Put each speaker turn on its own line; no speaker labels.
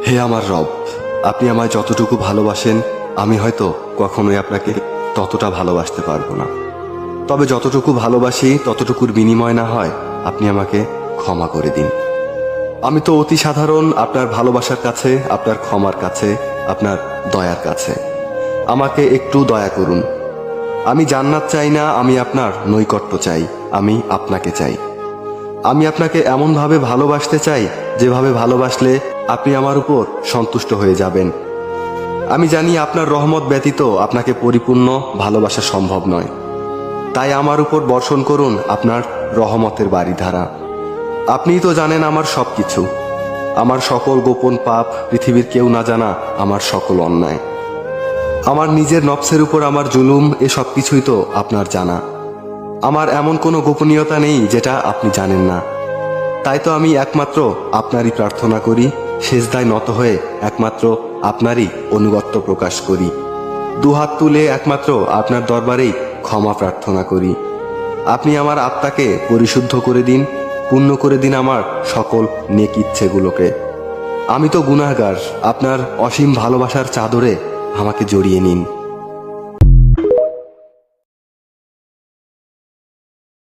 হে আমার রব, আপনি আমায় যতটুকু ভালোবাসেন আমি হয়তো কখনোই আপনাকে ততটা ভালোবাসতে পারবো না। তবে যতটুকু ভালোবাসি ততটুকুর বিনিময় না হয় আপনি আমাকে ক্ষমা করে দিন। আমি তো অতি সাধারণ আপনার ভালোবাসার কাছে, আপনার ক্ষমার কাছে, আপনার দয়ার কাছে। আমাকে একটু দয়া করুন। আমি জান্নাত চাই না, আমি আপনার নৈকট্য চাই, আমি আপনাকে চাই। আমি আপনাকে এমনভাবে ভালোবাসতে চাই যেভাবে ভালোবাসলে আপনি আমার উপর সন্তুষ্ট হয়ে যাবেন। আমি জানি আপনার রহমত ব্যতীত আপনাকে পরিপূর্ণ ভালোবাসা সম্ভব নয়। তাই আমার উপর বর্ষণ করুন আপনার রহমতের বারিধারা। আপনিই তো জানেন আমার সব কিছু, আমার সকল গোপন পাপ, পৃথিবীর কেউ না জানা আমার সকল অন্যায়, আমার নিজের নফসের উপর আমার জুলুম, এ সব কিছুই তো আপনার জানা। আমার এমন কোনো গোপনীয়তা নেই যেটা আপনি জানেন না। তাই তো আমি একমাত্র আপনারই প্রার্থনা করি, সেজদায় নত হয়ে একমাত্র আপনারই অনুগত্য প্রকাশ করি, দুহাত তুলে একমাত্র আপনার দরবারেই ক্ষমা প্রার্থনা করি। আপনি আমার আত্মাকে পরিশুদ্ধ করে দিন, পূর্ণ করে দিন আমার সকল নেক ইচ্ছেগুলোকে। আমি তো গুনাহগার, আপনার অসীম ভালোবাসার চাদরে আমাকে জড়িয়ে নিন।